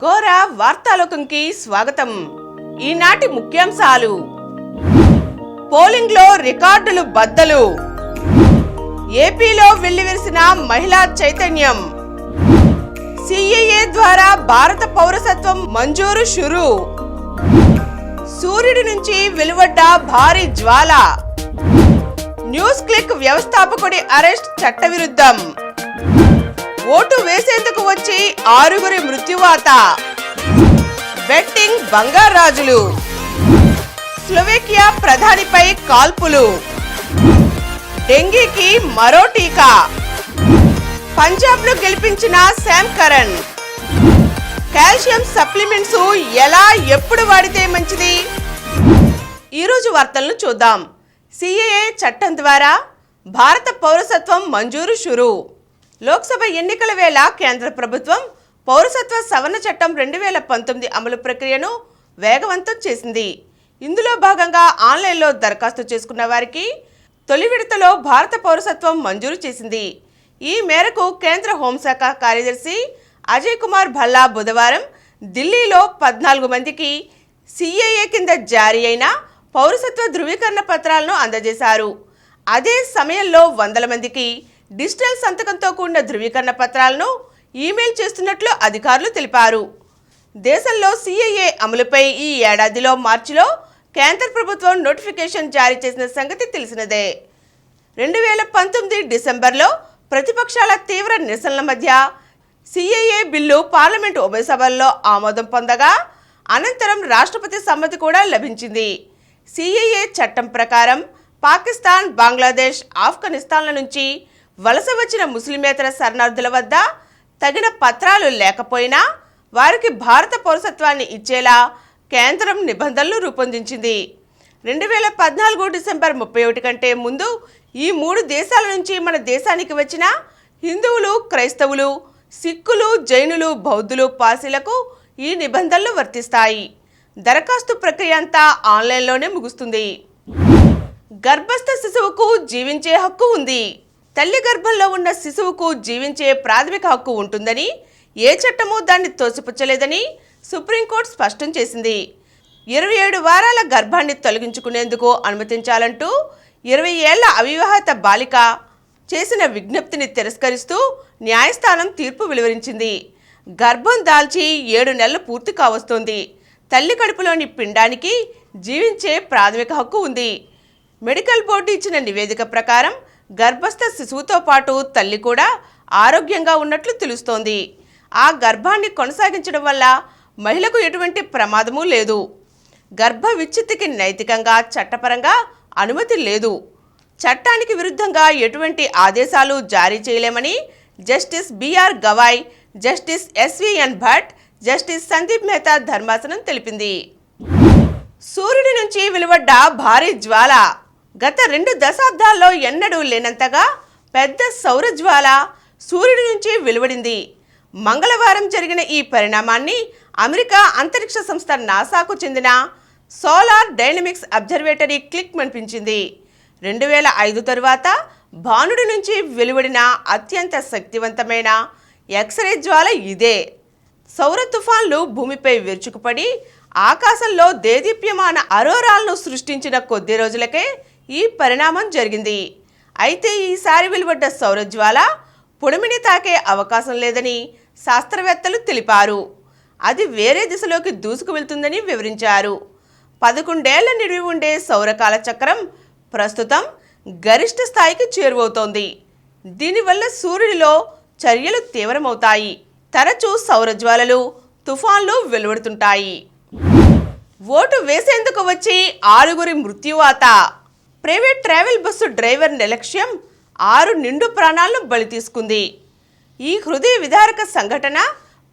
గోర వార్తాలోకంకి స్వాగతం. ఈనాటి ముఖ్యాంశాలు: పోలింగ్ లో రికార్డులు బద్దలు, ఏపీలో వెల్లివిరిసిన మహిళా చైతన్యం, సిఏఏ ద్వారా భారత పౌరసత్వం మంజూరు షురు, సూర్యుడి నుంచి వెలువడ్డ భారీ జ్వాల, న్యూస్ క్లిక్ వ్యవస్థాపకుడి అరెస్ట్ చట్టవిరుద్ధం, ఓటు వేసేందుకు వచ్చి 6 మృత్యువాత, బెట్టింగ్ బంగారాజులు, స్లోవేకియా ప్రధానిపై కాల్పులు, డెంగీకి మరో టీకా, పంజాబ్ ను గెలిపించిన శామ్ కరణ్, కాల్షియం సప్లిమెంట్స్ ఎలా ఎప్పుడు వాడితే మంచిది? ఈరోజు వార్తలను చూద్దాం. సిఏఏ చట్టం ద్వారా భారత పౌరసత్వం మంజూరు షురు. లోక్సభ ఎన్నికల వేళ కేంద్ర ప్రభుత్వం పౌరసత్వ సవరణ చట్టం 2019 అమలు ప్రక్రియను వేగవంతం చేసింది. ఇందులో భాగంగా ఆన్లైన్లో దరఖాస్తు చేసుకున్న వారికి తొలి విడతలో భారత పౌరసత్వం మంజూరు చేసింది. ఈ మేరకు కేంద్ర హోంశాఖ కార్యదర్శి అజయ్ కుమార్ భల్లా బుధవారం ఢిల్లీలో 14 మందికి సిఏఏ కింద జారీ అయిన పౌరసత్వ ధృవీకరణ పత్రాలను అందజేశారు. అదే సమయంలో 100 మందికి డిజిటల్ సంతకంతో కూడిన ధృవీకరణ పత్రాలను ఈమెయిల్ చేస్తున్నట్లు అధికారులు తెలిపారు. దేశంలో సిఏఏ అమలుపై ఈ ఏడాదిలో మార్చిలో కేంద్ర ప్రభుత్వం నోటిఫికేషన్ జారీ చేసిన సంగతి తెలిసినదే. 2019 డిసెంబర్లో ప్రతిపక్షాల తీవ్ర నిరసనల మధ్య సిఏఏ బిల్లు పార్లమెంటు ఉభయ సభల్లో ఆమోదం పొందగా అనంతరం రాష్ట్రపతి సమ్మతి కూడా లభించింది. సిఏఏ చట్టం ప్రకారం పాకిస్తాన్, బంగ్లాదేశ్, ఆఫ్ఘనిస్తాన్ల నుంచి వలస వచ్చిన ముస్లిమేతర శరణార్థుల వద్ద తగిన పత్రాలు లేకపోయినా వారికి భారత పౌరసత్వాన్ని ఇచ్చేలా కేంద్రం నిబంధనలు రూపొందించింది. 2014 డిసెంబర్ 31 కంటే ముందు ఈ 3 దేశాల నుంచి మన దేశానికి వచ్చిన హిందువులు, క్రైస్తవులు, సిక్కులు, జైనులు, బౌద్ధులు, పార్సీలకు ఈ నిబంధనలు వర్తిస్తాయి. దరఖాస్తు ప్రక్రియ అంతా ఆన్లైన్లోనే ముగుస్తుంది. గర్భస్థ శిశువుకు జీవించే హక్కు ఉంది. తల్లి గర్భంలో ఉన్న శిశువుకు జీవించే ప్రాథమిక హక్కు ఉంటుందని ఏ చట్టమూ దాన్ని తోసిపుచ్చలేదని సుప్రీంకోర్టు స్పష్టం చేసింది. 27 వారాల గర్భాన్ని తొలగించుకునేందుకు అనుమతించాలంటూ 20 ఏళ్ల అవివాహిత బాలిక చేసిన విజ్ఞప్తిని తిరస్కరిస్తూ న్యాయస్థానం తీర్పు వెలువరించింది. గర్భం దాల్చి 7 నెలలు పూర్తి కావస్తోంది. తల్లి కడుపులోని పిండానికి జీవించే ప్రాథమిక హక్కు ఉంది. మెడికల్ బోర్డు ఇచ్చిన నివేదిక ప్రకారం గర్భస్థ శిశువుతో పాటు తల్లి కూడా ఆరోగ్యంగా ఉన్నట్లు తెలుస్తోంది. ఆ గర్భాన్ని కొనసాగించడం వల్ల మహిళకు ఎటువంటి ప్రమాదమూ లేదు. గర్భ విచ్ఛిత్తికి నైతికంగా, చట్టపరంగా అనుమతి లేదు. చట్టానికి విరుద్ధంగా ఎటువంటి ఆదేశాలు జారీ చేయలేమని justice B R Gavai, justice S V N Bhat, justice Sandeep Mehta ధర్మాసనం తెలిపింది. సూర్యుడి నుంచి వెలువడ్డ భారీ జ్వాల. గత 2 దశాబ్దాల్లో ఎన్నడూ లేనంతగా పెద్ద సౌర జ్వాల సూర్యుడి నుంచి వెలువడింది. మంగళవారం జరిగిన ఈ పరిణామాన్ని అమెరికా అంతరిక్ష సంస్థ నాసాకు చెందిన సోలార్ డైనమిక్స్ అబ్జర్వేటరీ క్లిక్ మనిపించింది. 2005 తరువాత భానుడి నుంచి వెలువడిన అత్యంత శక్తివంతమైన ఎక్స్రే జ్వాల ఇదే. సౌర తుఫాన్లు భూమిపై విరుచుకుపడి ఆకాశంలో దేదీప్యమాన అరోరాలను సృష్టించిన కొద్ది రోజులకే ఈ పరిణామం జరిగింది. అయితే ఈసారి వెలువడ్డ సౌరజ్వాల పొడిమిని తాకే అవకాశం లేదని శాస్త్రవేత్తలు తెలిపారు. అది వేరే దిశలోకి దూసుకు వెళ్తుందని వివరించారు. 11 ఏళ్ల నిడివి ఉండే సౌరకాల చక్రం ప్రస్తుతం గరిష్ట స్థాయికి చేరువవుతోంది. దీనివల్ల సూర్యుడిలో చర్యలు తీవ్రమవుతాయి. తరచూ సౌరజ్వాలలు, తుఫాన్లు వెలువడుతుంటాయి. ఓటు వేసేందుకు వచ్చి 6 మృత్యువాత. ప్రైవేట్ ట్రావెల్ బస్సు డ్రైవర్ నిర్లక్ష్యం 6 నిండు ప్రాణాలను బలి తీసుకుంది. ఈ హృదయ విదారక సంఘటన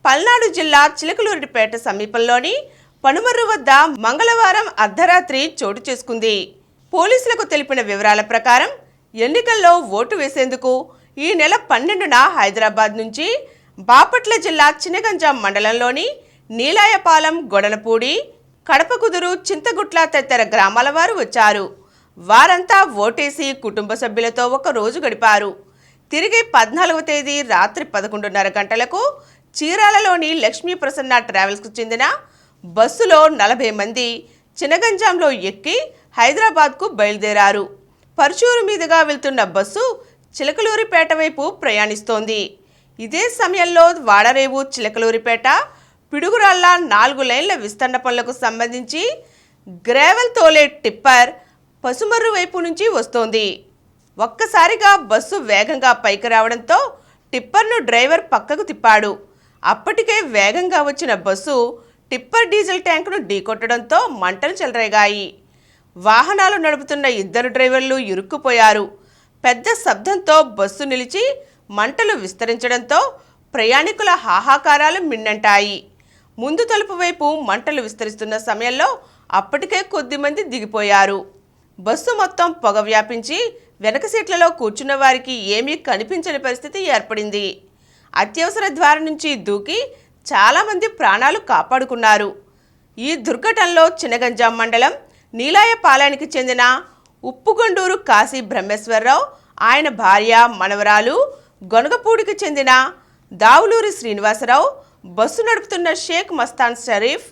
పల్నాడు జిల్లా చిలకలూరిపేట సమీపంలోని పనుమర్రు వద్ద మంగళవారం అర్ధరాత్రి చోటు చేసుకుంది. పోలీసులకు తెలిపిన వివరాల ప్రకారం ఎన్నికల్లో ఓటు వేసేందుకు ఈ నెల 12న హైదరాబాద్ నుంచి బాపట్ల జిల్లా చినగంజాం మండలంలోని నీలాయపాలెం, గొడనపూడి, కడపకుదురు, చింతగుట్ల తదితర గ్రామాల వారు వచ్చారు. వారంతా ఓటేసి కుటుంబ సభ్యులతో ఒక రోజు గడిపారు. తిరిగి 14వ తేదీ రాత్రి 11:30 గంటలకు చీరాలలోని లక్ష్మీ ప్రసన్న ట్రావెల్స్కు చెందిన బస్సులో 40 మంది చినగంజాంలో ఎక్కి హైదరాబాద్కు బయలుదేరారు. పరుచూరు మీదుగా వెళ్తున్న బస్సు చిలకలూరిపేట వైపు ప్రయాణిస్తోంది. ఇదే సమయంలో వాడరేవు చిలకలూరిపేట పిడుగురాళ్ల 4 లైన్ల విస్తరణ పనులకు సంబంధించి గ్రావెల్ తోలే టిప్పర్ పసుమర్రు వైపు నుంచి వస్తోంది. ఒక్కసారిగా బస్సు వేగంగా పైకి రావడంతో టిప్పర్ను డ్రైవర్ పక్కకు తిప్పాడు. అప్పటికే వేగంగా వచ్చిన బస్సు టిప్పర్ డీజిల్ ట్యాంకును ఢీకొట్టడంతో మంటలు చెలరేగాయి. వాహనాలు నడుపుతున్న 2 డ్రైవర్లు ఇరుక్కుపోయారు. పెద్ద శబ్దంతో బస్సు నిలిచి మంటలు విస్తరించడంతో ప్రయాణికుల హాహాకారాలు మిన్నంటాయి. ముందు తలుపు వైపు మంటలు విస్తరిస్తున్న సమయంలో అప్పటికే కొద్దిమంది దిగిపోయారు. బస్సు మొత్తం పొగ వ్యాపించి వెనక సీట్లలో కూర్చున్న వారికి ఏమీ కనిపించని పరిస్థితి ఏర్పడింది. అత్యవసర ద్వారం నుంచి దూకి చాలామంది ప్రాణాలు కాపాడుకున్నారు. ఈ దుర్ఘటనలో చినగంజాం మండలం నీలాయపాలెనికి చెందిన ఉప్పుగొండూరు కాశీ బ్రహ్మేశ్వరరావు, ఆయన భార్య, మనవరాలు, గొనగపూడికి చెందిన దావులూరి శ్రీనివాసరావు, బస్సు నడుపుతున్న షేక్ మస్తాన్ షరీఫ్,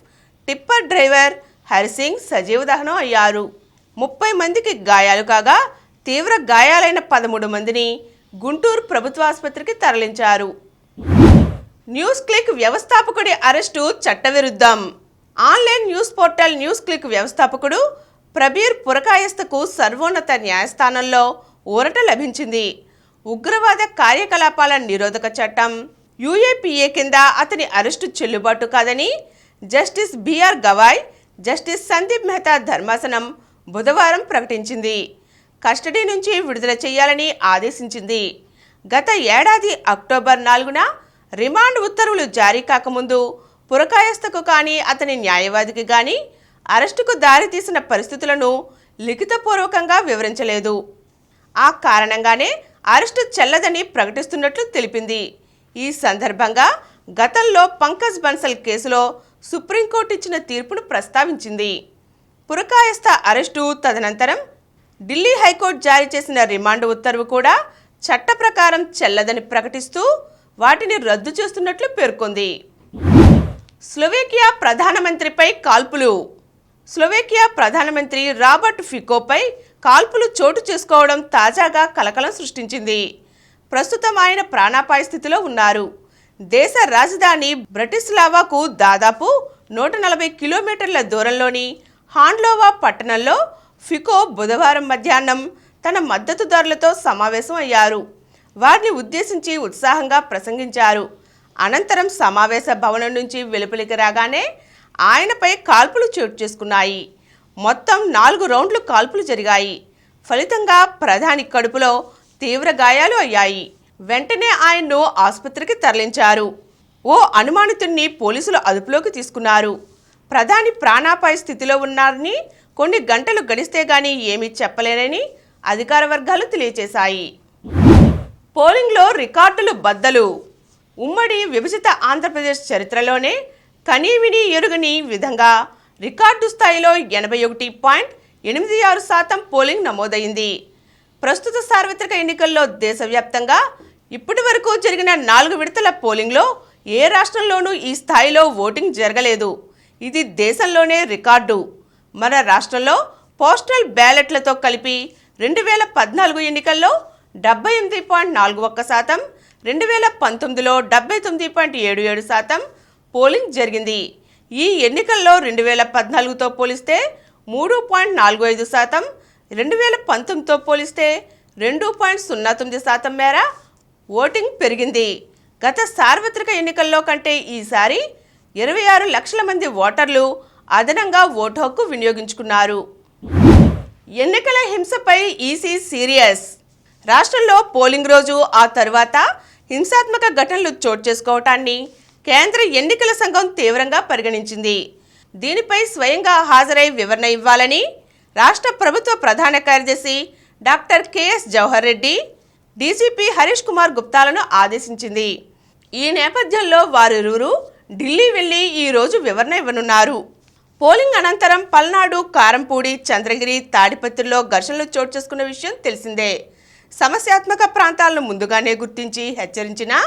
టిప్పర్ డ్రైవర్ హరిసింగ్ సజీవ దహనం అయ్యారు. 30 మందికి గాయాలు కాగా తీవ్ర గాయాలైన 13 మందిని గుంటూరు ప్రభుత్వ ఆసుపత్రికి తరలించారు. న్యూస్ క్లిక్ వ్యవస్థాపకుడి అరెస్టు చట్టవిరుద్ధం. Online news portal news click వ్యవస్థాపకుడు ప్రబీర్ పురకాయస్థకు సర్వోన్నత న్యాయస్థానంలో ఊరట లభించింది. ఉగ్రవాద కార్యకలాపాల నిరోధక చట్టం UAPA కింద అతని అరెస్టు చెల్లుబాటు కాదని justice B R Gavai, justice Sandeep Mehta ధర్మాసనం బుధవారం ప్రకటించింది. కస్టడీ నుంచి విడుదల చేయాలని ఆదేశించింది. గత ఏడాది అక్టోబర్ 4న రిమాండ్ ఉత్తర్వులు జారీ కాకముందు పురకాయస్థకు కానీ అతని న్యాయవాదికి కానీ అరెస్టుకు దారితీసిన పరిస్థితులను లిఖితపూర్వకంగా వివరించలేదు. ఆ కారణంగానే అరెస్టు చెల్లదని ప్రకటిస్తున్నట్లు తెలిపింది. ఈ సందర్భంగా గతంలో పంకజ్ బన్సల్ కేసులో సుప్రీంకోర్టు ఇచ్చిన తీర్పును ప్రస్తావించింది. పురకాయస్థ అరెస్టు తదనంతరం ఢిల్లీ హైకోర్టు జారీ చేసిన రిమాండ్ ఉత్తర్వు కూడా చట్ట ప్రకారం చెల్లదని ప్రకటిస్తూ వాటిని రద్దు చేస్తున్నట్లు పేర్కొంది. స్లోవేకియా ప్రధానమంత్రిపై కాల్పులు. స్లోవేకియా ప్రధానమంత్రి రాబర్ట్ ఫికోపై కాల్పులు చోటు చేసుకోవడం తాజాగా కలకలం సృష్టించింది. ప్రస్తుతం ఆయన ప్రాణాపాయ స్థితిలో ఉన్నారు. దేశ రాజధాని బ్రటిస్లావాకు దాదాపు 140 కిలోమీటర్ల దూరంలోని హాండ్లోవా పట్టణంలో ఫికో బుధవారం మధ్యాహ్నం తన మద్దతుదారులతో సమావేశం అయ్యారు. వారిని ఉద్దేశించి ఉత్సాహంగా ప్రసంగించారు. అనంతరం సమావేశ భవనం నుంచి వెలుపలికి రాగానే ఆయనపై కాల్పులు చోటు చేసుకున్నాయి. మొత్తం 4 రౌండ్లు కాల్పులు జరిగాయి. ఫలితంగా ప్రధాని కడుపులో తీవ్ర గాయాలు అయ్యాయి. వెంటనే ఆయన్ను ఆసుపత్రికి తరలించారు. ఓ అనుమానితుడిని పోలీసులు అదుపులోకి తీసుకున్నారు. ప్రధాని ప్రాణాపాయ స్థితిలో ఉన్నారని, కొన్ని గంటలు గడిస్తే గానీ ఏమీ చెప్పలేనని అధికార వర్గాలు తెలియజేశాయి. పోలింగ్లో రికార్డులు బద్దలు. ఉమ్మడి విభజిత ఆంధ్రప్రదేశ్ చరిత్రలోనే కనీవిని ఎరుగని విధంగా రికార్డు స్థాయిలో 81.86% పోలింగ్ నమోదైంది. ప్రస్తుత సార్వత్రిక ఎన్నికల్లో దేశవ్యాప్తంగా ఇప్పటి వరకు జరిగిన 4 విడతల పోలింగ్లో ఏ రాష్ట్రంలోనూ ఈ స్థాయిలో ఓటింగ్ జరగలేదు. ఇది దేశంలోనే రికార్డు. మన రాష్ట్రంలో పోస్టల్ బ్యాలెట్లతో కలిపి 2014 ఎన్నికల్లో 78.41%, 2019లో 79.77% పోలింగ్ జరిగింది. ఈ ఎన్నికల్లో 2014తో పోలిస్తే 3.45%, 2019తో పోలిస్తే 2.09% మేర ఓటింగ్ పెరిగింది. గత సార్వత్రిక ఎన్నికల్లో కంటే ఈసారి 26 లక్షల మంది ఓటర్లు అదనంగా ఓటు హక్కు వినియోగించుకున్నారు. ఎన్నికల హింసపై ఈసీ సీరియస్. రాష్ట్రంలో పోలింగ్ రోజు ఆ తరువాత హింసాత్మక ఘటనలు చోటు చేసుకోవటాన్ని కేంద్ర ఎన్నికల సంఘం తీవ్రంగా పరిగణించింది. దీనిపై స్వయంగా హాజరై వివరణ ఇవ్వాలని రాష్ట్ర ప్రభుత్వ ప్రధాన కార్యదర్శి doctor KS Jawahar Reddy DGP Harish Kumar గుప్తాలను ఆదేశించింది. ఈ నేపథ్యంలో వారిరువురు ఢిల్లీ వెళ్లి ఈరోజు వివరణ ఇవ్వనున్నారు. పోలింగ్ అనంతరం పల్నాడు, కారంపూడి, చంద్రగిరి, తాడిపత్రిలో ఘర్షణలు చోటు చేసుకున్న విషయం తెలిసిందే. సమస్యాత్మక ప్రాంతాలను ముందుగానే గుర్తించి హెచ్చరించినా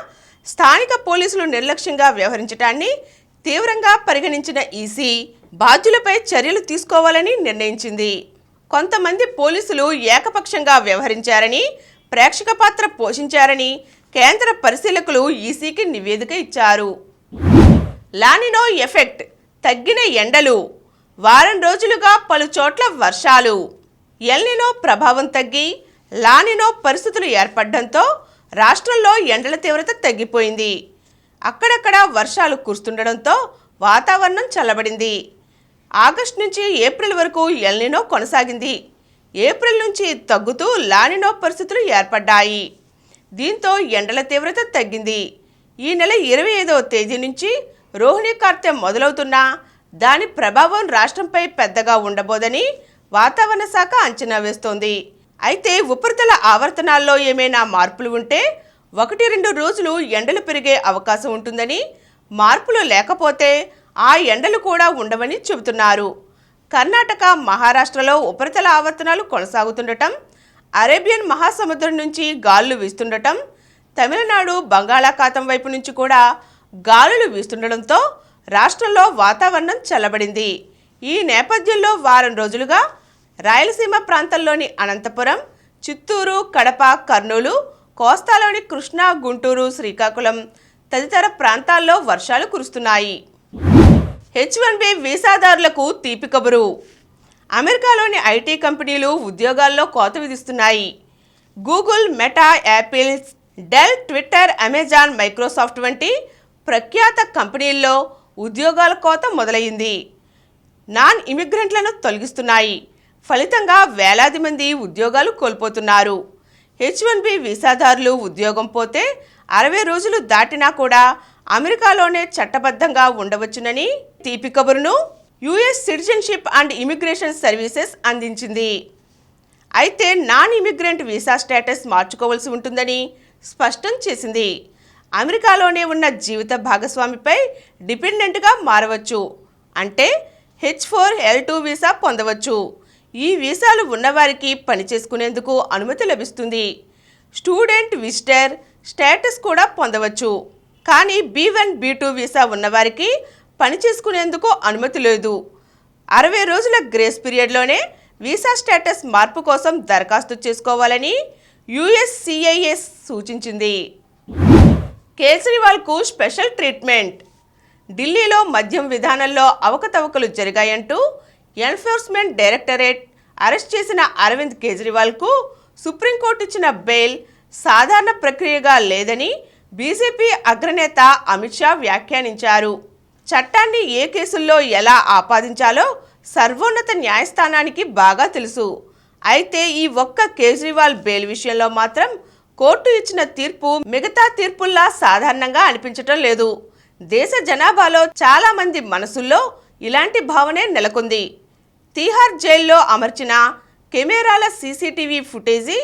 స్థానిక పోలీసులు నిర్లక్ష్యంగా వ్యవహరించడాన్ని తీవ్రంగా పరిగణించిన ఈసీ బాధ్యులపై చర్యలు తీసుకోవాలని నిర్ణయించింది. కొంతమంది పోలీసులు ఏకపక్షంగా వ్యవహరించారని, ప్రేక్షక పాత్ర పోషించారని కేంద్ర పరిశీలకులు ఈసీకి నివేదిక ఇచ్చారు. లానినో ఎఫెక్ట్, తగ్గిన ఎండలు, వారం రోజులుగా పలు చోట్ల వర్షాలు. ఎల్నినో ప్రభావం తగ్గి లానినో పరిస్థితులు ఏర్పడడంతో రాష్ట్రంలో ఎండల తీవ్రత తగ్గిపోయింది. అక్కడక్కడ వర్షాలు కురుస్తుండడంతో వాతావరణం చల్లబడింది. ఆగస్టు నుంచి ఏప్రిల్ వరకు ఎల్నినో కొనసాగింది. ఏప్రిల్ నుంచి తగ్గుతూ లానినో పరిస్థితులు ఏర్పడ్డాయి. దీంతో ఎండల తీవ్రత తగ్గింది. ఈ నెల 25వ తేదీ నుంచి రోహిణి కార్తె మొదలవుతున్నా దాని ప్రభావం రాష్ట్రంపై పెద్దగా ఉండబోదని వాతావరణ శాఖ అంచనా వేస్తోంది. అయితే ఉపరితల ఆవర్తనాల్లో ఏమైనా మార్పులు ఉంటే 1-2 రోజులు ఎండలు పెరిగే అవకాశం ఉంటుందని, మార్పులు లేకపోతే ఆ ఎండలు కూడా ఉండవని చెబుతున్నారు. కర్ణాటక, మహారాష్ట్రలో ఉపరితల ఆవర్తనాలు కొనసాగుతుండటం, అరేబియన్ మహాసముద్రం నుంచి గాలులు వీస్తుండటం, తమిళనాడు, బంగాళాఖాతం వైపు నుంచి కూడా గాలులు వీస్తుండటంతో రాష్ట్రంలో వాతావరణం చల్లబడింది. ఈ నేపథ్యంలో వారం రోజులుగా రాయలసీమ ప్రాంతంలోని అనంతపురం, చిత్తూరు, కడప, కర్నూలు, కోస్తాలోని కృష్ణా, గుంటూరు, శ్రీకాకుళం తదితర ప్రాంతాల్లో వర్షాలు కురుస్తున్నాయి. H1B వీసాదారులకు తీపి కబురు. అమెరికాలోని ఐటీ కంపెనీలు ఉద్యోగాల్లో కోత విధిస్తున్నాయి. Google, Meta, Apple, Dell, Twitter, Amazon, Microsoft వంటి ప్రఖ్యాత కంపెనీల్లో ఉద్యోగాల కోత మొదలైంది. నాన్ ఇమిగ్రెంట్లను తొలగిస్తున్నాయి. ఫలితంగా వేలాది మంది ఉద్యోగాలు కోల్పోతున్నారు. H1B వీసాదారులు ఉద్యోగం పోతే 60 రోజులు దాటినా కూడా అమెరికాలోనే చట్టబద్ధంగా ఉండవచ్చునని తీపి కబురును US citizenship and immigration services అందించింది. అయితే నాన్ ఇమిగ్రెంట్ వీసా స్టేటస్ మార్చుకోవాల్సి ఉంటుందని స్పష్టం చేసింది. అమెరికాలోనే ఉన్న జీవిత భాగస్వామిపై డిపెండెంట్గా మారవచ్చు. అంటే H4L2 వీసా పొందవచ్చు. ఈ వీసాలు ఉన్నవారికి పని చేసుకునేందుకు అనుమతి లభిస్తుంది. స్టూడెంట్ విజిటర్ స్టేటస్ కూడా పొందవచ్చు. కానీ B1, B2 వీసా ఉన్నవారికి పని చేసుకునేందుకు అనుమతి లేదు. 60 రోజుల గ్రేస్ పీరియడ్లోనే వీసా స్టేటస్ మార్పు కోసం దరఖాస్తు చేసుకోవాలని USCIS సూచించింది. కేజ్రీవాల్కు స్పెషల్ ట్రీట్మెంట్. ఢిల్లీలో మద్యం విధానంలో అవకతవకలు జరిగాయంటూ ఎన్ఫోర్స్మెంట్ డైరెక్టరేట్ అరెస్ట్ చేసిన అరవింద్ కేజ్రీవాల్కు సుప్రీంకోర్టు ఇచ్చిన బెయిల్ సాధారణ ప్రక్రియగా లేదని బీజేపీ అగ్రనేత అమిత్ షా వ్యాఖ్యానించారు. చట్టాన్ని ఏ కేసుల్లో ఎలా ఆపాదించాలో సర్వోన్నత న్యాయస్థానానికి బాగా తెలుసు. అయితే ఈ ఒక్క కేజ్రీవాల్ బెయిల్ విషయంలో మాత్రం కోర్టు ఇచ్చిన తీర్పు మిగతా తీర్పుల్లా సాధారణంగా అనిపించటం లేదు. దేశ జనాభాలో చాలా మంది మనసుల్లో ఇలాంటి భావనే నెలకొంది. తీహార్ జైల్లో అమర్చిన కెమెరాల సీసీటీవీ ఫుటేజీ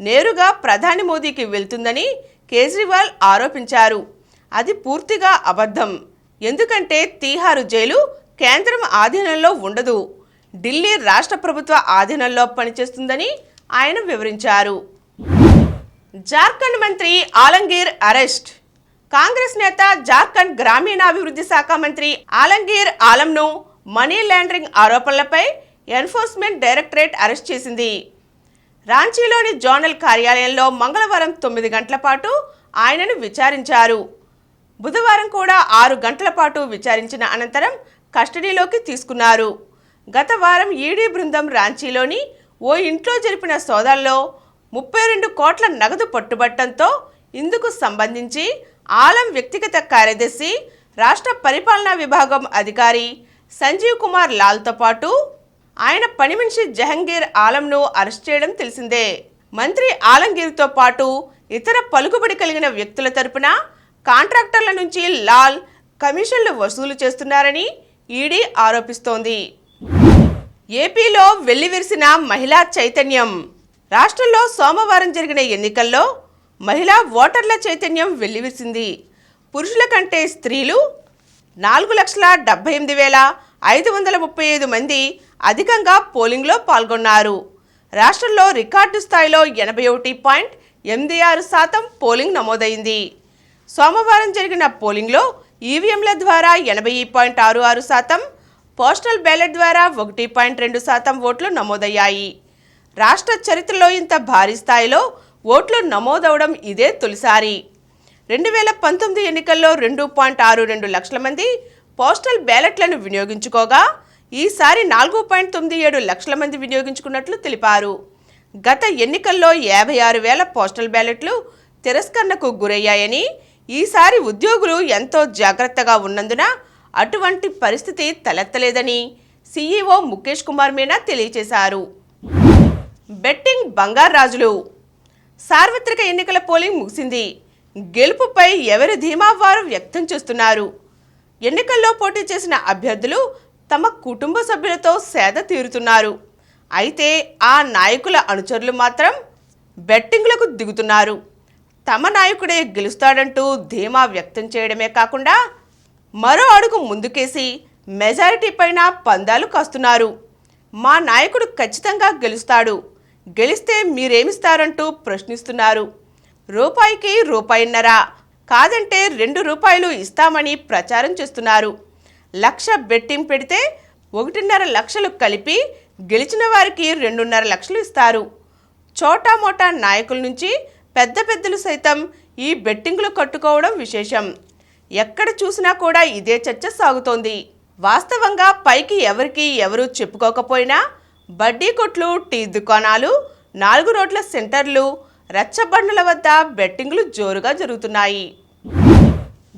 నేరుగా ప్రధాని మోదీకి వెళ్తుందని కేజ్రీవాల్ ఆరోపించారు. అది పూర్తిగా అబద్ధం. ఎందుకంటే తీహారు జైలు కేంద్రం ఆధీనంలో ఉండదు, ఢిల్లీ రాష్ట్ర ప్రభుత్వ ఆధీనంలో పనిచేస్తుందని ఆయన వివరించారు. జార్ఖండ్ మంత్రి ఆలంగీర్ అరెస్ట్. కాంగ్రెస్ నేత జార్ఖండ్ గ్రామీణాభివృద్ధి శాఖ మంత్రి ఆలంగీర్ ఆలంను మనీ లాండరింగ్ ఆరోపణలపై ఎన్ఫోర్స్మెంట్ డైరెక్టరేట్ అరెస్ట్ చేసింది. రాంచీలోని జోనల్ కార్యాలయంలో మంగళవారం 9 గంటల పాటు ఆయనను విచారించారు. బుధవారం కూడా 6 గంటల పాటు విచారించిన అనంతరం కస్టడీలోకి తీసుకున్నారు. గత వారం ఈడీ బృందం రాంచీలోని ఓ ఇంట్లో జరిపిన సోదాల్లో 32 కోట్ల నగదు పట్టుబట్టడంతో ఇందుకు సంబంధించి ఆలం వ్యక్తిగత కార్యదర్శి, రాష్ట్ర పరిపాలనా విభాగం అధికారి సంజీవ్ కుమార్ లాల్తో పాటు ఆయన పని మనిషి జహంగీర్ ఆలంను అరెస్ట్ చేయడం తెలిసిందే. మంత్రి ఆలంగీర్తో పాటు ఇతర పలుకుబడి కలిగిన వ్యక్తుల తరపున కాంట్రాక్టర్ల నుంచి లాల్ కమిషన్లు వసూలు చేస్తున్నారని ఈడీ ఆరోపిస్తోంది. ఏపీలో వెల్లివిరిసిన మహిళా చైతన్యం. రాష్ట్రంలో సోమవారం జరిగిన ఎన్నికల్లో మహిళా ఓటర్ల చైతన్యం వెల్లివిరిసింది. పురుషుల కంటే స్త్రీలు 4,78,535 మంది అధికంగా పోలింగ్లో పాల్గొన్నారు. రాష్ట్రంలో రికార్డు స్థాయిలో 81.86% పోలింగ్ నమోదైంది. సోమవారం జరిగిన పోలింగ్లో ఈవీఎంల ద్వారా 80.66%, పోస్టల్ బ్యాలెట్ ద్వారా 1.2% ఓట్లు నమోదయ్యాయి. రాష్ట్ర చరిత్రలో ఇంత భారీ స్థాయిలో ఓట్లు నమోదవడం ఇదే తొలిసారి. 2019 ఎన్నికల్లో 2.62 లక్షల మంది పోస్టల్ బ్యాలెట్లను వినియోగించుకోగా ఈసారి 4.97 లక్షల మంది వినియోగించుకున్నట్లు తెలిపారు. గత ఎన్నికల్లో 56,000 పోస్టల్ బ్యాలెట్లు తిరస్కరణకు గురయ్యాయని, ఈసారి ఉద్యోగులు ఎంతో జాగ్రత్తగా ఉన్నందున అటువంటి పరిస్థితి తలెత్తలేదని సీఈఓ ముఖేష్ కుమార్ మీనా తెలియజేశారు. బెట్టింగ్ బంగారాజులు. సార్వత్రిక ఎన్నికల పోలింగ్ ముగిసింది. గెలుపుపై ఎవరి ధీమా వారు వ్యక్తం చేస్తున్నారు. ఎన్నికల్లో పోటీ చేసిన అభ్యర్థులు తమ కుటుంబ సభ్యులతో సేద తీరుతున్నారు. అయితే ఆ నాయకుల అనుచరులు మాత్రం బెట్టింగ్లకు దిగుతున్నారు. తమ నాయకుడే గెలుస్తాడంటూ ధీమా వ్యక్తం చేయడమే కాకుండా మరో అడుగు ముందుకేసి మెజారిటీ పైన పందాలు కాస్తున్నారు. మా నాయకుడు ఖచ్చితంగా గెలుస్తాడు, గెలిస్తే మీరేమిస్తారంటూ ప్రశ్నిస్తున్నారు. రూపాయికి రూపాయిన్నర, కాదంటే 2 రూపాయలు ఇస్తామని ప్రచారం చేస్తున్నారు. 1,00,000 బెట్టింగ్ పెడితే 1.5 లక్షలు కలిపి గెలిచిన వారికి 2.5 లక్షలు ఇస్తారు. చోటామోటా నాయకుల నుంచి పెద్ద పెద్దలు సైతం ఈ బెట్టింగ్లు కట్టుకోవడం విశేషం. ఎక్కడ చూసినా కూడా ఇదే చర్చ సాగుతోంది. వాస్తవంగా పైకి ఎవరు చెప్పుకోకపోయినా బడ్డీ కొట్లు, టీ దుకాణాలు, 4 రోడ్ల సెంటర్లు, రచ్చబండల వద్ద బెట్టింగ్లు జోరుగా జరుగుతున్నాయి.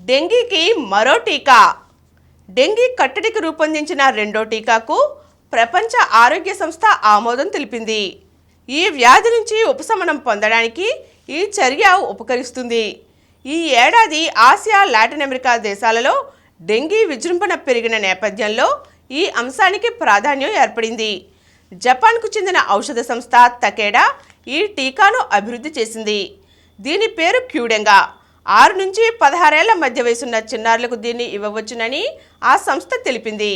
డెంగీకి మరో టీకా. డెంగీ కట్టడికి రూపొందించిన 2వ టీకాకు ప్రపంచ ఆరోగ్య సంస్థ ఆమోదం తెలిపింది. ఈ వ్యాధి నుంచి ఉపశమనం పొందడానికి ఈ చర్య ఉపకరిస్తుంది. ఈ ఏడాది ఆసియా, లాటిన్ అమెరికా దేశాలలో డెంగీ విజృంభణ పెరిగిన నేపథ్యంలో ఈ అంశానికి ప్రాధాన్యం ఏర్పడింది. జపాన్కు చెందిన ఔషధ సంస్థ తకేడా ఈ టీకాను అభివృద్ధి చేసింది. దీని పేరు క్యూడెంగా. 6 నుంచి 16 ఏళ్ల మధ్య వయసున్న చిన్నారులకు దీన్ని ఇవ్వవచ్చునని ఆ సంస్థ తెలిపింది.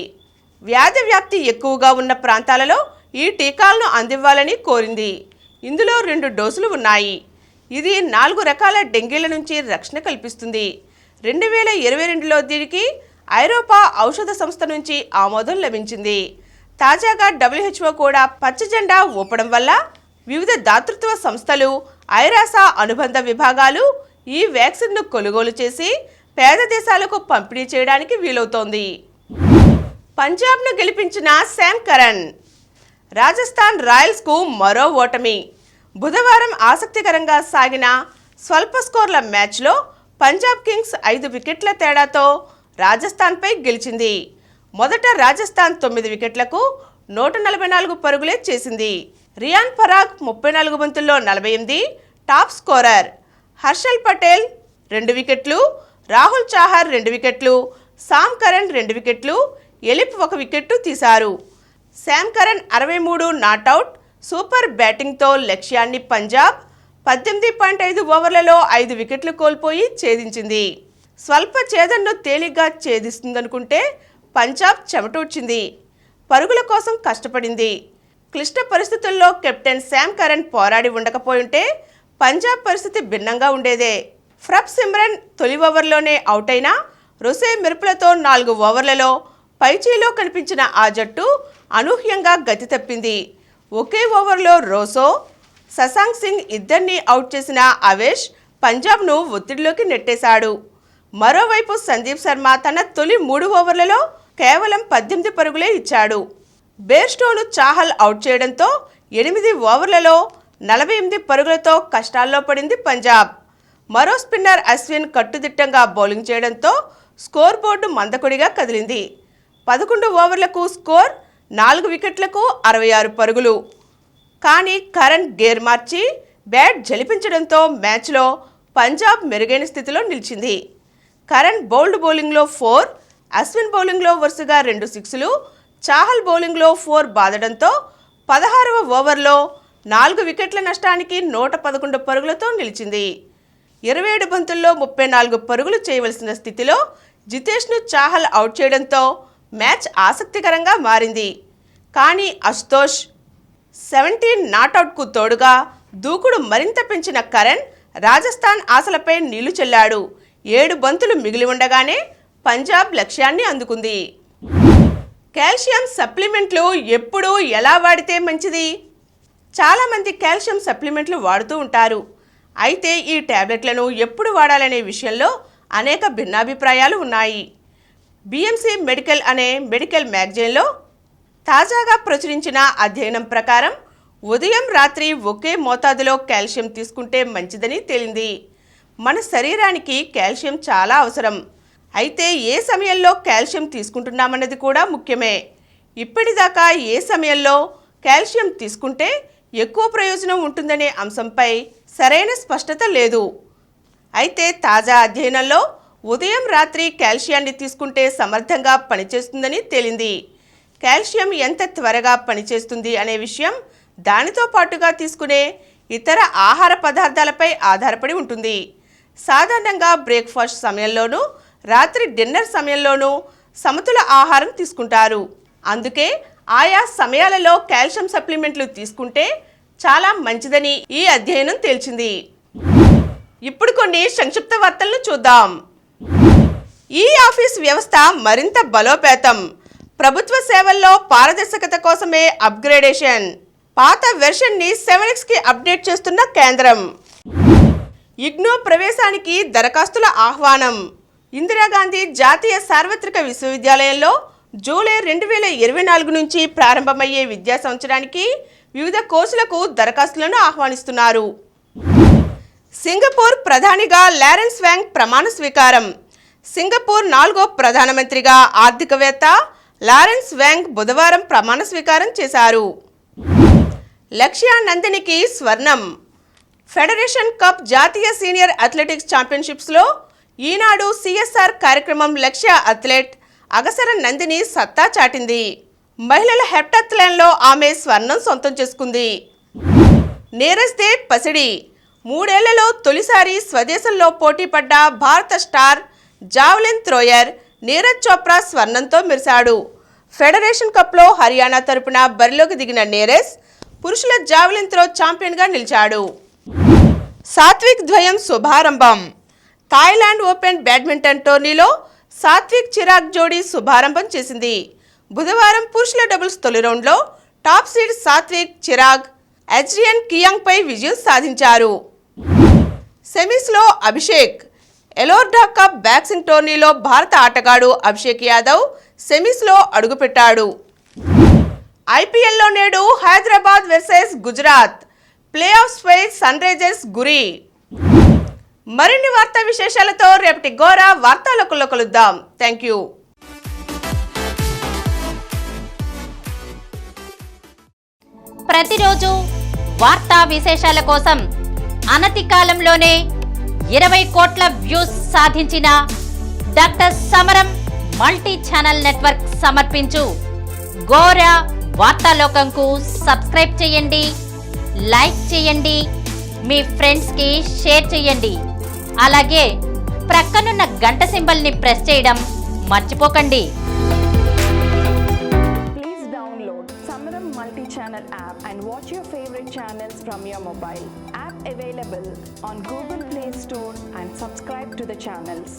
వ్యాధి వ్యాప్తి ఎక్కువగా ఉన్న ప్రాంతాలలో ఈ టీకాలను అందివ్వాలని కోరింది. ఇందులో 2 డోసులు ఉన్నాయి. ఇది 4 రకాల డెంగీల నుంచి రక్షణ కల్పిస్తుంది. 2022లో దీనికి ఐరోపా ఔషధ సంస్థ నుంచి ఆమోదం లభించింది. తాజాగా WHO కూడా పచ్చ జెండా ఊపడం వల్ల వివిధ దాతృత్వ సంస్థలు, ఐరాస అనుబంధ విభాగాలు ఈ వ్యాక్సిన్ను కొనుగోలు చేసి పేద దేశాలకు పంపిణీ చేయడానికి వీలవుతోంది. పంజాబ్ను గెలిపించిన శామ్ కరణ్. రాజస్థాన్ రాయల్స్కు మరో ఓటమి. బుధవారం ఆసక్తికరంగా సాగిన స్వల్ప స్కోర్ల మ్యాచ్లో పంజాబ్ కింగ్స్ 5 వికెట్ల తేడాతో రాజస్థాన్పై గెలిచింది. మొదట రాజస్థాన్ 9 వికెట్లకు 144 పరుగులే చేసింది. రియాన్ పరాగ్ 34 బంతుల్లో 48 టాప్ స్కోరర్. హర్షల్ పటేల్ 2 వికెట్లు, రాహుల్ చాహర్ 2 వికెట్లు, సామ్ కరణ్ 2 వికెట్లు, ఎలిప్ 1 వికెట్టు తీశారు. శామ్ కరణ్ 63 నాట్అవుట్ సూపర్ బ్యాటింగ్తో లక్ష్యాన్ని పంజాబ్ 18.5 ఓవర్లలో 5 వికెట్లు కోల్పోయి ఛేదించింది. స్వల్ప ఛేదనను తేలిగ్గా ఛేదిస్తుందనుకుంటే పంజాబ్ చెమటూడ్చింది. పరుగుల కోసం కష్టపడింది. క్లిష్ట పరిస్థితుల్లో కెప్టెన్ శామ్ కరణ్ పోరాడి ఉండకపోయింటే పంజాబ్ పరిస్థితి భిన్నంగా ఉండేదే. ఫ్రబ్ సిమ్రన్ తొలి ఓవర్లోనే అవుట్ అయిన రొసే మెరుపులతో 4 ఓవర్లలో పైచీలో కనిపించిన ఆ జట్టు అనూహ్యంగా గతి తప్పింది. ఒకే ఓవర్లో రోసో, శశాంక్ సింగ్ ఇద్దరిని అవుట్ చేసిన అవేష్ పంజాబ్ను ఒత్తిడిలోకి నెట్టేశాడు. మరోవైపు సందీప్ శర్మ తన తొలి 3 ఓవర్లలో కేవలం 18 పరుగులే ఇచ్చాడు. బేర్స్టోను చాహల్ అవుట్ చేయడంతో 8 ఓవర్లలో 48 పరుగులతో కష్టాల్లో పడింది పంజాబ్. మరో స్పిన్నర్ అశ్విన్ కట్టుదిట్టంగా బౌలింగ్ చేయడంతో స్కోర్ బోర్డు మందకొడిగా కదిలింది. 11 ఓవర్లకు స్కోర్ 4 వికెట్లకు 66 పరుగులు. కానీ కరణ్ గేర్ మార్చి బ్యాట్ జలిపించడంతో మ్యాచ్లో పంజాబ్ మెరుగైన స్థితిలో నిలిచింది. కరణ్ బౌల్డ్ బౌలింగ్లో 4, అశ్విన్ బౌలింగ్లో వరుసగా 2 సిక్స్లు, చాహల్ బౌలింగ్లో 4 బాదడంతో 16వ ఓవర్లో 4 వికెట్ల నష్టానికి 111 పరుగులతో నిలిచింది. 27 బంతుల్లో 34 పరుగులు చేయవలసిన స్థితిలో జితేష్ను చాహల్ అవుట్ చేయడంతో మ్యాచ్ ఆసక్తికరంగా మారింది. కానీ అశుతోష్ 17 నాట్అవుట్కు తోడుగా దూకుడు మరింత పెంచిన కరణ్ రాజస్థాన్ ఆశలపై నీళ్లు చెల్లాడు. 7 బంతులు మిగిలి ఉండగానే పంజాబ్ లక్ష్యాన్ని అందుకుంది. కాల్షియం సప్లిమెంట్లు ఎప్పుడు ఎలా వాడితే మంచిది? చాలామంది కాల్షియం సప్లిమెంట్లు వాడుతూ ఉంటారు. అయితే ఈ టాబ్లెట్లను ఎప్పుడు వాడాలనే విషయంలో అనేక భిన్నాభిప్రాయాలు ఉన్నాయి. బిఎంసి మెడికల్ అనే మెడికల్ మ్యాగజైన్లో తాజాగా ప్రచురించిన అధ్యయనం ప్రకారం ఉదయం రాత్రి ఒకే మోతాదులో కాల్షియం తీసుకుంటే మంచిదని తేలింది. మన శరీరానికి కాల్షియం చాలా అవసరం. అయితే ఏ సమయంలో కాల్షియం తీసుకుంటున్నామన్నది కూడా ముఖ్యమే. ఇప్పటిదాకా ఏ సమయంలో కాల్షియం తీసుకుంటే ఎక్కువ ప్రయోజనం ఉంటుందనే అంశంపై సరైన స్పష్టత లేదు. అయితే తాజా అధ్యయనంలో ఉదయం రాత్రి కాల్షియాన్ని తీసుకుంటే సమర్థంగా పనిచేస్తుందని తేలింది. కాల్షియం ఎంత త్వరగా పనిచేస్తుంది అనే విషయం దానితో పాటుగా తీసుకునే ఇతర ఆహార పదార్థాలపై ఆధారపడి ఉంటుంది. సాధారణంగా బ్రేక్ఫాస్ట్ సమయంలోనూ రాత్రి డిన్నర్ సమయంలోనూ సమతుల ఆహారం తీసుకుంటారు. అందుకే ఆయా సమయాలలో కాల్షియం సప్లిమెంట్లు తీసుకుంటే చాలా మంచిదని ఈ అధ్యయనం తేల్చింది. ఇప్పుడు కొన్ని సంక్షిప్త వార్తలను చూద్దాం. ఈ ఆఫీస్ వ్యవస్థ మరింత బలోపేతం. ప్రభుత్వ సేవల్లో పారదర్శకత కోసమే అప్గ్రేడేషన్. పాత వెర్షన్ని 7xకి అప్డేట్ చేస్తున్న కేంద్రం. ఇగ్నో ప్రవేశానికి దరఖాస్తుల ఆహ్వానం. ఇందిరాగాంధీ జాతీయ సార్వత్రిక విశ్వవిద్యాలయంలో జూలై 2024 నుంచి ప్రారంభమయ్యే విద్యా సంవత్సరానికి వివిధ కోర్సులకు దరఖాస్తులను ఆహ్వానిస్తున్నారు. సింగపూర్ ప్రధానిగా లారెన్స్ వాంగ్ ప్రమాణ స్వీకారం. సింగపూర్ 4వ ప్రధానమంత్రిగా ఆర్థికవేత్త లారెన్స్ వాంగ్ బుధవారం ప్రమాణ స్వీకారం చేశారు. లక్ష్య నందినికి స్వర్ణం. ఫెడరేషన్ కప్ జాతీయ సీనియర్ అథ్లెటిక్స్ ఛాంపియన్షిప్స్లో ఈనాడు సిఎస్ఆర్ కార్యక్రమం లక్ష్య అథ్లెట్ అగసర నందిని సత్తా చాటింది. మహిళల హెప్టాథ్లాన్లో ఆమె స్వర్ణం సొంతం చేసుకుంది. నీరజ్ దే పసిడి. 3 ఏళ్లలో తొలిసారి స్వదేశంలో పోటీపడ్డ భారత star javelin thrower Neeraj Chopra స్వర్ణంతో మెరిశాడు. ఫెడరేషన్ కప్లో హర్యానా తరపున బరిలోకి దిగిన నీరజ్ పురుషుల జావెలిన్ త్రో ఛాంపియన్గా నిలిచాడు. సాత్విక్ ద్వయం శుభారంభం. థాయిలాండ్ ఓపెన్ బ్యాడ్మింటన్ టోర్నీలో సాత్విక్ చిరాగ్ జోడీ శుభారంభం చేసింది. బుధవారం పురుషుల డబుల్స్ తొలి రౌండ్లో టాప్ సీడ్ సాత్విక్ చిరాగ్ అజ్రియన్ కియాంగ్ పై విజయం సాధించారు. సెమీస్లో అభిషేక్. ఎలోర్డా కప్ బాక్సింగ్ టోర్నీలో భారత ఆటగాడు అభిషేక్ యాదవ్ సెమీస్లో అడుగుపెట్టాడు. ఐపీఎల్లో నేడు Hyderabad versus Gujarat. Playoffs పై సన్ రైజర్స్ గురి. మరిన్ని వార్తా విశేషాలతో రేపటి గోరా వార్తాలోకంలో కలుద్దాం. Thank you. ప్రతిరోజు వార్తా విశేషాల కోసం అనతి కాలంలోనే 20 కోట్ల వ్యూస్ సాధించిన డాక్టర్ సమరం మల్టీ ఛానల్ నెట్వర్క్ సమర్పించు గోరా వార్తాలోకంకు సబ్స్క్రైబ్ చేయండి, లైక్ చేయండి, మీ ఫ్రెండ్స్కి షేర్ చేయండి. అలాగే ప్రక్కనున్న గంట సింబల్ని ప్రెస్ చేయడం మర్చిపోకండి. Please download Samaram multi-channel app and watch your favorite channels from your mobile. App available on Google Play Store and subscribe to the channels.